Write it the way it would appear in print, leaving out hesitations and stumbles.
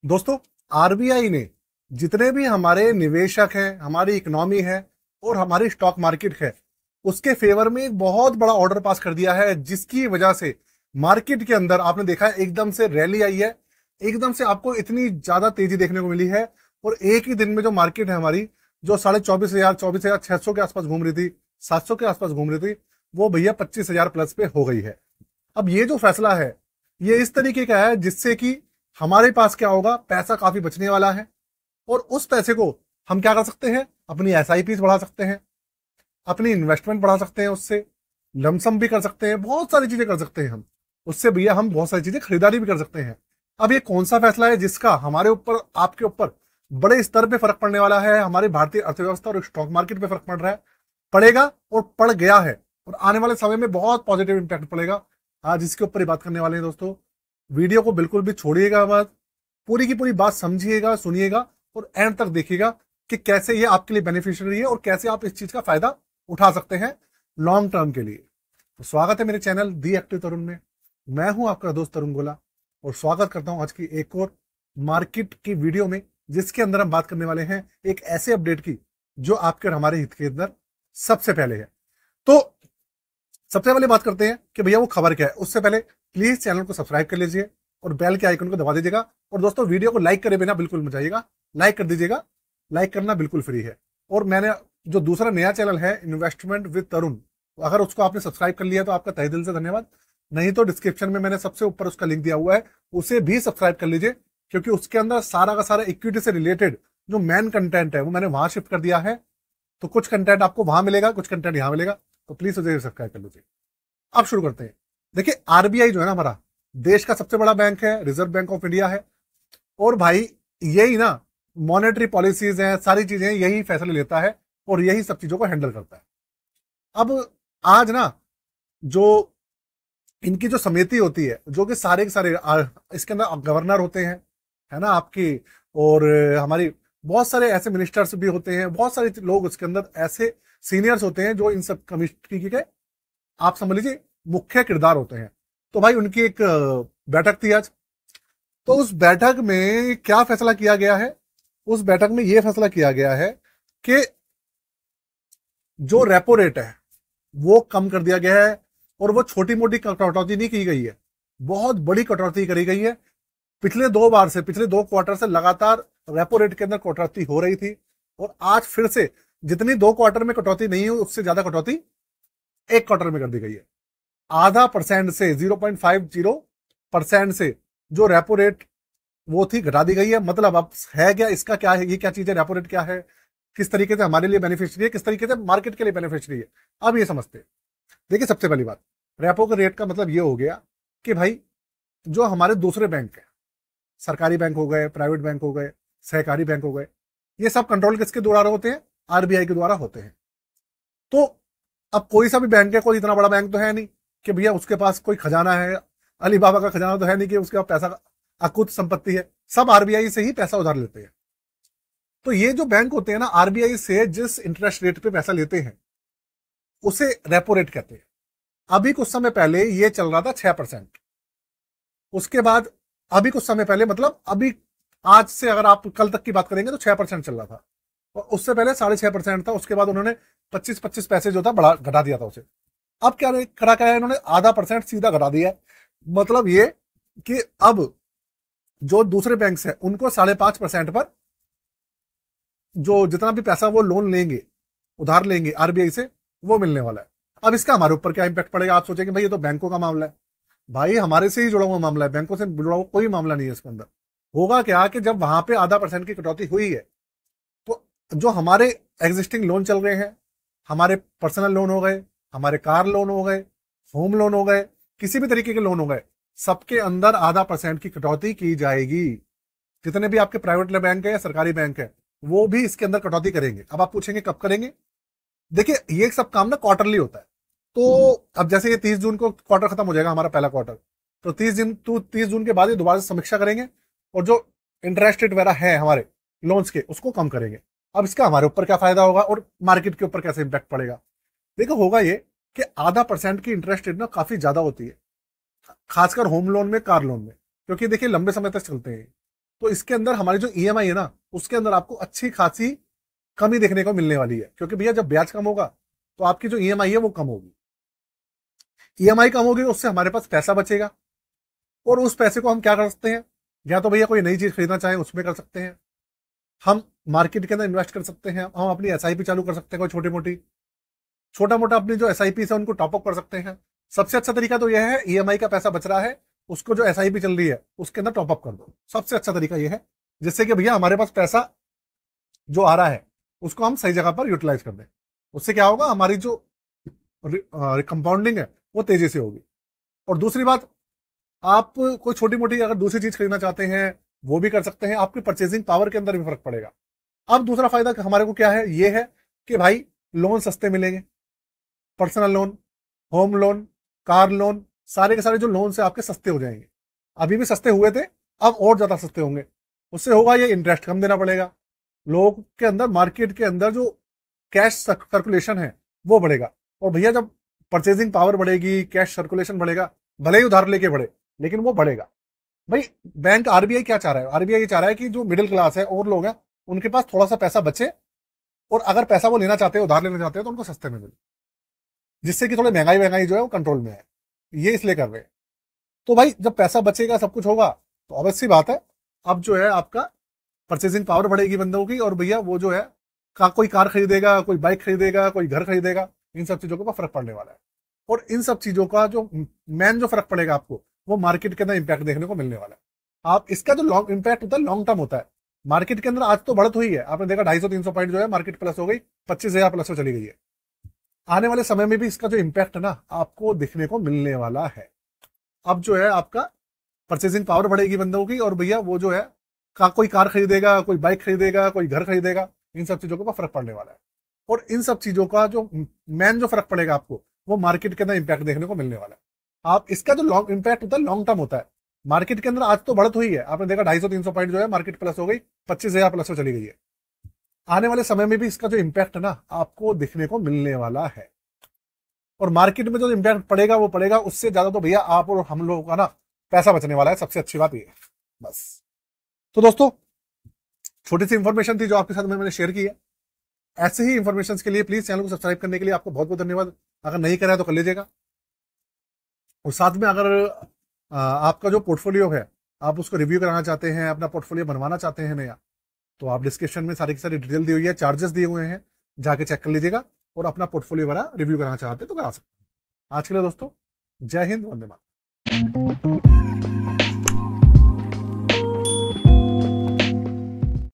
दोस्तों, आरबीआई ने जितने भी हमारे निवेशक हैं, हमारी इकोनॉमी है और हमारी स्टॉक मार्केट है, उसके फेवर में एक बहुत बड़ा ऑर्डर पास कर दिया है, जिसकी वजह से मार्केट के अंदर आपने देखा है एकदम से रैली आई है। एकदम से आपको इतनी ज्यादा तेजी देखने को मिली है। और एक ही दिन में जो मार्केट है हमारी, जो 24,500 24,600 के आसपास घूम रही थी, 700 के आसपास घूम रही थी, वो भैया 25,000 प्लस पे हो गई है। अब ये जो फैसला है, ये इस तरीके का है जिससे कि हमारे पास क्या होगा, पैसा काफी बचने वाला है। और उस पैसे को हम क्या कर सकते हैं, अपनी एसआईपी बढ़ा सकते हैं, अपनी इन्वेस्टमेंट बढ़ा सकते हैं, उससे लमसम भी कर सकते हैं, बहुत सारी चीजें कर सकते हैं हम उससे। भैया हम बहुत सारी चीजें खरीदारी भी कर सकते हैं। अब ये कौन सा फैसला है जिसका हमारे ऊपर, आपके ऊपर बड़े स्तर पे फर्क पड़ने वाला है, हमारी भारतीय अर्थव्यवस्था और स्टॉक मार्केट पे फर्क पड़ रहा है, पड़ेगा और पड़ गया है, और आने वाले समय में बहुत पॉजिटिव इंपैक्ट पड़ेगा। आज इसके ऊपर ही बात करने वाले हैं दोस्तों। वीडियो को बिल्कुल भी छोड़िएगा मत, पूरी की पूरी बात समझिएगा, सुनिएगा और एंड तक देखिएगा कि कैसे ये आपके लिए बेनिफिशियरी है और कैसे आप इस चीज का फायदा उठा सकते हैं लॉन्ग टर्म के लिए। तो स्वागत है मेरे चैनल दी एक्टिव तरुण में। मैं हूं आपका दोस्त तरुण गोला और स्वागत करता हूं आज की एक और मार्केट की वीडियो में, जिसके अंदर हम बात करने वाले हैं एक ऐसे अपडेट की जो आपके और हमारे हित के अंदर सबसे पहले है। तो सबसे पहले बात करते हैं कि भैया वो खबर क्या है। उससे पहले प्लीज चैनल को सब्सक्राइब कर लीजिए और बेल के आइकन को दबा दीजिएगा। और दोस्तों, वीडियो को लाइक करे बिना बिल्कुल मत जाइएगा, लाइक कर दीजिएगा। लाइक करना बिल्कुल फ्री है। और मैंने जो दूसरा नया चैनल है इन्वेस्टमेंट विद तरुण, अगर उसको आपने सब्सक्राइब कर लिया तो आपका तहे दिल से धन्यवाद। नहीं तो डिस्क्रिप्शन में मैंने सबसे ऊपर उसका लिंक दिया हुआ है, उसे भी सब्सक्राइब कर लीजिए, क्योंकि उसके अंदर सारा का सारा इक्विटी से रिलेटेड जो मेन कंटेंट है वो मैंने वहां शिफ्ट कर दिया है। तो कुछ कंटेंट आपको वहां मिलेगा, कुछ कंटेंट यहां मिलेगा, तो प्लीज उसे सब्सक्राइब कर लीजिए। अब शुरू करते हैं। देखिए, आरबीआई जो है ना, हमारा देश का सबसे बड़ा बैंक है, रिजर्व बैंक ऑफ इंडिया है। और भाई यही ना मॉनेटरी पॉलिसीज हैं, सारी चीजें यही फैसले लेता है और यही सब चीजों को हैंडल करता है। अब आज ना जो इनकी जो समिति होती है, जो कि सारे के सारे इसके अंदर गवर्नर होते हैं, है ना आपकी, और हमारी बहुत सारे ऐसे मिनिस्टर्स भी होते हैं, बहुत सारे लोग उसके अंदर ऐसे सीनियर्स होते हैं जो इन सब कमिटी के आप समझ लीजिए मुख्य किरदार होते हैं। तो भाई उनकी एक बैठक थी आज। तो उस बैठक में क्या फैसला किया गया है, उस बैठक में यह फैसला किया गया है कि जो रेपो रेट है वो कम कर दिया गया है। और वो छोटी मोटी कटौती नहीं की गई है, बहुत बड़ी कटौती करी गई है। पिछले 2 बार से, पिछले 2 क्वार्टर से लगातार रेपो रेट के अंदर कटौती हो रही थी, और आज फिर से जितनी 2 क्वार्टर में कटौती नहीं हुई, उससे ज्यादा कटौती 1 क्वार्टर में कर दी गई है। ½ % से 0.50% से जो रेपो रेट वो थी, घटा दी गई है। मतलब अब है क्या, इसका क्या है, ये क्या चीज है, रेपो रेट क्या है, किस तरीके से हमारे लिए बेनिफिशियरी है, किस तरीके से मार्केट के लिए बेनिफिशियरी है, अब ये समझते हैं। देखिए, सबसे पहली बात, रेपो के रेट का मतलब ये हो गया कि भाई जो हमारे दूसरे बैंक है, सरकारी बैंक हो गए, प्राइवेट बैंक हो गए, सहकारी बैंक हो गए, ये सब कंट्रोल किसके द्वारा होते हैं, आरबीआई के द्वारा होते हैं। तो अब कोई सा भी बैंक है, कोई इतना बड़ा बैंक तो है नहीं कि भैया उसके पास कोई खजाना है, अलीबाबा का खजाना तो है नहीं कि उसके पास पैसा अकुत संपत्ति है। सब आरबीआई से ही पैसा उधार लेते हैं। तो ये जो बैंक होते हैं ना, आरबीआई से जिस इंटरेस्ट रेट पे पैसा लेते हैं उसे रेपो रेट कहते हैं। अभी कुछ समय पहले ये चल रहा था 6%। उसके बाद अभी कुछ समय पहले, मतलब अभी आज से अगर आप कल तक की बात करेंगे तो 6% चल रहा था, और उससे पहले 6.5% था। उसके बाद उन्होंने 25-25 पैसे जो था बड़ा घटा दिया था उसे। अब क्या करा क्या है, इन्होंने ½ % सीधा घटा दिया है। मतलब ये कि अब जो दूसरे बैंक है उनको 5.5% पर जो जितना भी पैसा वो लोन लेंगे, उधार लेंगे आरबीआई से, वो मिलने वाला है। अब इसका हमारे ऊपर क्या इंपैक्ट पड़ेगा, आप सोचेंगे भाई ये तो बैंकों का मामला है। भाई हमारे से ही जुड़ा हुआ मामला है, बैंकों से जुड़ा हुआ कोई मामला नहीं है इसके अंदर। होगा क्या कि जब वहां पे ½ % की कटौती हुई है, तो जो हमारे एग्जिस्टिंग लोन चल रहे हैं, हमारे पर्सनल लोन हो गए, हमारे कार लोन हो गए, होम लोन हो गए, किसी भी तरीके के लोन हो गए, सबके अंदर ½ % की कटौती की जाएगी। जितने भी आपके प्राइवेट बैंक है या सरकारी बैंक है, वो भी इसके अंदर कटौती करेंगे। अब आप पूछेंगे कब करेंगे। देखिए, ये सब काम ना क्वार्टरली होता है। तो अब जैसे ये 30 जून को क्वार्टर खत्म हो जाएगा, हमारा पहला क्वार्टर, तो 30 जून के बाद ये दोबारा से समीक्षा करेंगे और जो इंटरेस्ट रेट वगैरह है हमारे लोन्स के, उसको कम करेंगे। अब इसका हमारे ऊपर क्या फायदा होगा और मार्केट के ऊपर कैसे इंपैक्ट पड़ेगा। देखो, होगा ये कि ½ % की इंटरेस्ट रेट ना काफी ज्यादा होती है, खासकर होम लोन में, कार लोन में, क्योंकि देखिए लंबे समय तक चलते हैं। तो इसके अंदर हमारी जो ईएमआई है ना, उसके अंदर आपको अच्छी खासी कमी देखने को मिलने वाली है, क्योंकि भैया जब ब्याज कम होगा तो आपकी जो ईएमआई है वो कम होगी। ईएमआई कम होगी, उससे हमारे पास पैसा बचेगा, और उस पैसे को हम क्या कर सकते हैं, या तो भैया कोई नई चीज खरीदना चाहें उसमें कर सकते हैं, हम मार्केट के अंदर इन्वेस्ट कर सकते हैं, हम अपनी एसआईपी चालू कर सकते हैं, कोई छोटी मोटी छोटा मोटा अपनी जो एसआईपी है उनको टॉपअप कर सकते हैं। सबसे अच्छा तरीका तो यह है, ईएमआई का पैसा बच रहा है, उसको जो एसआईपी चल रही है उसके अंदर टॉपअप कर दो। सबसे अच्छा तरीका यह है, जिससे कि भैया हमारे पास पैसा जो आ रहा है उसको हम सही जगह पर यूटिलाइज कर दें। उससे क्या होगा, हमारी जो कंपाउंडिंग है वो तेजी से होगी। और दूसरी बात, आप कोई छोटी मोटी अगर दूसरी चीज खरीदना चाहते हैं वो भी कर सकते हैं, आपकी परचेजिंग पावर के अंदर भी फर्क पड़ेगा। अब दूसरा फायदा हमारे को क्या है, ये है कि भाई लोन सस्ते मिलेंगे, personal loan, home loan, car loan, सारे के सारे जो लोन से आपके सस्ते हो जाएंगे। अभी भी सस्ते हुए थे, अब और ज्यादा सस्ते होंगे। उससे होगा ये, इंटरेस्ट कम देना पड़ेगा, लोगों के अंदर मार्केट के अंदर जो कैश सर्कुलेशन है वो बढ़ेगा। और भैया जब परचेजिंग पावर बढ़ेगी, कैश सर्कुलेशन बढ़ेगा, भले ही उधार लेके बढ़े लेकिन वो बढ़ेगा। भाई बैंक आरबीआई क्या चाह रहा है, आरबीआई ये चाह रहा है कि जो मिडिल क्लास है और लोग हैं उनके पास थोड़ा सा पैसा बचे, और अगर पैसा वो लेना चाहते हैं, उधार लेना चाहते हैं, तो उनको सस्ते में मिले, जिससे कि थोड़ी महंगाई महंगाई जो है वो कंट्रोल में है। ये इसलिए कर रहे हैं। तो भाई जब पैसा बचेगा, सब कुछ होगा, तो ऑब्वियस सी बात है, अब जो है आपका परचेजिंग पावर बढ़ेगी बंदों की, और भैया वो जो है कोई कार खरीदेगा, कोई बाइक खरीदेगा, कोई घर खरीदेगा, इन सब चीजों का फर्क पड़ने वाला है। और इन सब चीजों का जो मेन जो फर्क पड़ेगा आपको, वो मार्केट के अंदर इंपैक्ट देखने को मिलने वाला है। आप इसका जो लॉन्ग इंपैक्ट होता है, लॉन्ग टर्म होता है। मार्केट के अंदर आज तो बढ़त हुई है, आपने देखा 250-300 पॉइंट जो है मार्केट प्लस हो गई, 25,000 प्लस हो चली गई है। आने वाले समय में भी इसका जो इंपैक्ट है ना, आपको दिखने को मिलने वाला है। अब जो है आपका परचेजिंग पावर बढ़ेगी बंदों की, और भैया वो जो है कोई कार खरीदेगा, कोई बाइक खरीदेगा, कोई घर खरीदेगा, इन सब चीजों का फर्क पड़ने वाला है। और इन सब चीजों का जो मेन जो फर्क पड़ेगा आपको, वो मार्केट के अंदर इंपैक्ट देखने को मिलने वाला है। आप इसका जो लॉन्ग इंपैक्ट होता है, लॉन्ग टर्म होता है। मार्केट के अंदर आज तो बढ़त हुई है, आपने देखा 250-300 पॉइंट जो है मार्केट प्लस हो गई, 25,000 प्लस हो चली गई है। आने वाले समय में भी इसका जो इंपैक्ट है ना, आपको दिखने को मिलने वाला है। और मार्केट में जो इम्पैक्ट पड़ेगा वो पड़ेगा, उससे ज्यादा तो भैया आप और हम लोगों का ना पैसा बचने वाला है। सबसे अच्छी बात ये है बस। तो दोस्तों, छोटी सी इंफॉर्मेशन थी जो आपके साथ मैंने शेयर की है। ऐसे ही इंफॉर्मेशन के लिए प्लीज चैनल को सब्सक्राइब करने के लिए आपको बहुत बहुत धन्यवाद। अगर नहीं करा है तो कर लीजिएगा। और साथ में अगर आपका जो पोर्टफोलियो है, आप उसको रिव्यू कराना चाहते हैं, अपना पोर्टफोलियो बनवाना चाहते हैं नया, तो आप डिस्क्रिप्शन में सारी की सारी डिटेल दी हुई है, चार्जेस दिए हुए हैं, जाके चेक कर लीजिएगा। और अपना पोर्टफोलियो वाला रिव्यू कराना चाहते हैं तो करा सकते हैं। आज के लिए दोस्तों, जय हिंद, वंदे मातरम।